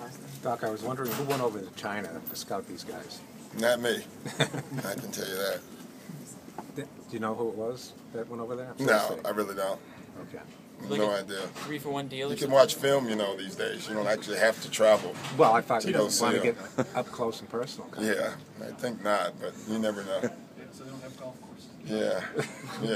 Boston. Doc, I was wondering who went over to China to scout these guys? Not me. I can tell you that. Do you know who it was that went over there? No, I really don't. Okay. No idea. 3-for-1 deal. You can watch film, these days. You don't actually have to travel. Well, I thought you go want to see get up close and personal. Yeah, I think not, but you never know. So they don't have golf courses. Yeah,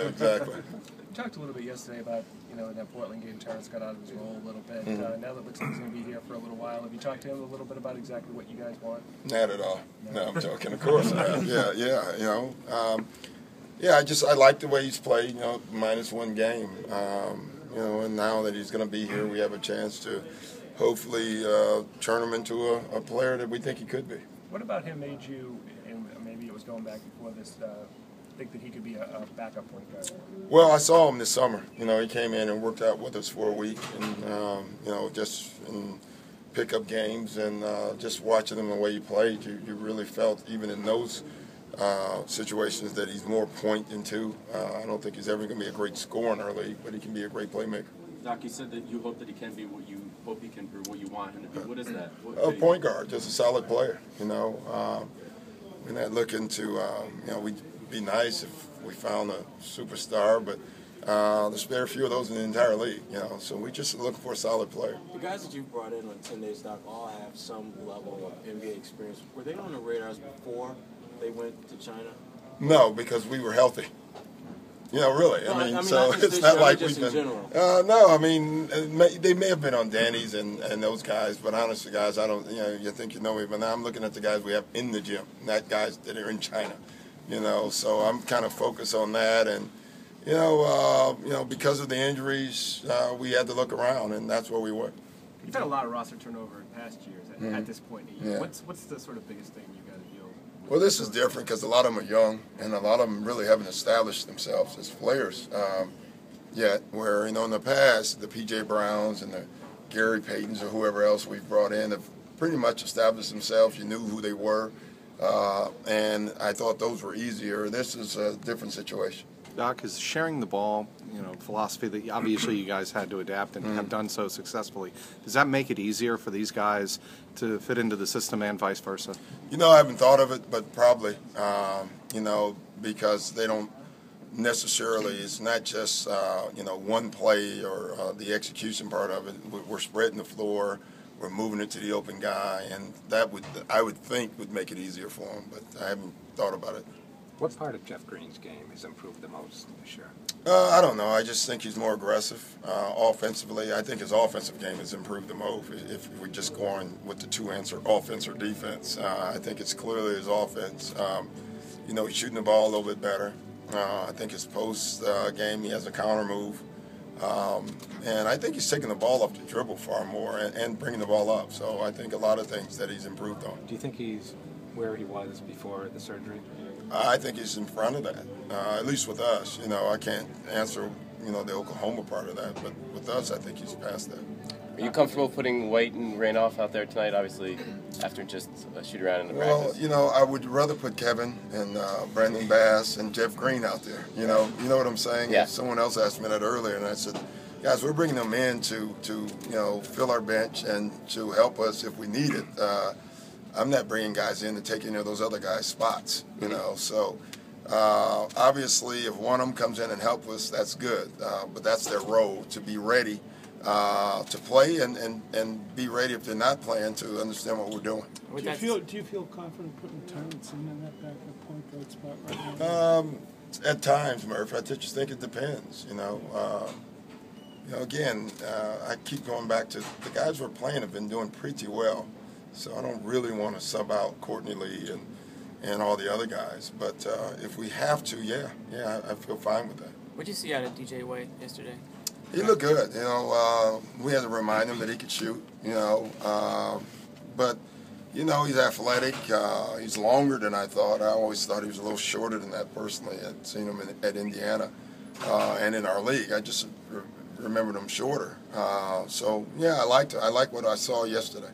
exactly. We talked a little bit yesterday about, in that Portland game, Terrence got out of his role a little bit. Now that it looks like he's going to be here for a little while, have you talked to him a little bit about exactly what you guys want? Not at all. No, I'm joking. Of course I have. I like the way he's played, minus one game. And now that he's going to be here, we have a chance to hopefully turn him into a player that we think he could be. What about him made you, and maybe it was going back before this, think that he could be a backup point guard? Well, I saw him this summer. He came in and worked out with us for a week, and just in pickup games and just watching him the way he played, you really felt even in those situations that he's more point into. I don't think he's ever going to be a great scorer in our league, but he can be a great playmaker. Doc, you said that you hope that he can be what you hope he can be, what you want him to be. What is that? A point guard, just a solid player. We're not looking to, we'd be nice if we found a superstar, but there's very few of those in the entire league, so we just looking for a solid player. The guys that you brought in on 10 Days, Doc, all have some level of NBA experience. Were they on the radars before they went to China? No, because we were healthy. Really. No, I mean, so not it's not like we've been. No, I mean, they may have been on Danny's and those guys, but honestly, guys, I don't. You think you know me, but now I'm looking at the guys we have in the gym, not guys that are in China. So I'm kind of focused on that, and because of the injuries, we had to look around, and that's where we were. You've had a lot of roster turnover in past years at this point in the year. Yeah. What's the sort of biggest thing you got to deal with? Well, this is different because a lot of them are young, and a lot of them really haven't established themselves as players yet. Where in the past, the P.J. Browns and the Gary Paytons or whoever else we've brought in have pretty much established themselves. You knew who they were, and I thought those were easier. This is a different situation. Doc, is sharing the ball, philosophy that obviously you guys had to adapt and have done so successfully. Does that make it easier for these guys to fit into the system and vice versa? I haven't thought of it, but probably, because they don't necessarily, it's not just, one play or the execution part of it. We're spreading the floor, we're moving it to the open guy, and that I would think would make it easier for them, but I haven't thought about it. What part of Jeff Green's game has improved the most this year? I don't know. I just think he's more aggressive offensively. I think his offensive game has improved the most. If we're just going with the two-answer, offense or defense, I think it's clearly his offense. He's shooting the ball a little bit better. I think his post game, he has a counter move. And I think he's taking the ball off the dribble far more and bringing the ball up. So I think a lot of things that he's improved on. Do you think he's where he was before the surgery? I think he's in front of that, at least with us. I can't answer, the Oklahoma part of that, but with us, I think he's past that. Are you comfortable putting White and Randolph out there tonight, obviously, after just a shoot around in the practice? Well, I would rather put Kevin and Brandon Bass and Jeff Green out there. You know what I'm saying? Yeah. Someone else asked me that earlier, and I said, guys, we're bringing them in to fill our bench and to help us if we need it. I'm not bringing guys in to take any of those other guys' spots, So obviously, if one of them comes in and helps us, that's good. But that's their role, to be ready to play and be ready if they're not playing to understand what we're doing. Do you feel confident putting Terrence in that backup point guard spot right now? At times, Murph. I just think it depends. Again, I keep going back to the guys we're playing have been doing pretty well. So I don't really want to sub out Courtney Lee and all the other guys. But if we have to, I feel fine with that. What did you see out of DJ White yesterday? He looked good. We had to remind him that he could shoot. But he's athletic. He's longer than I thought. I always thought he was a little shorter than that personally. I'd seen him at Indiana and in our league. I just remembered him shorter. I liked it. I like what I saw yesterday.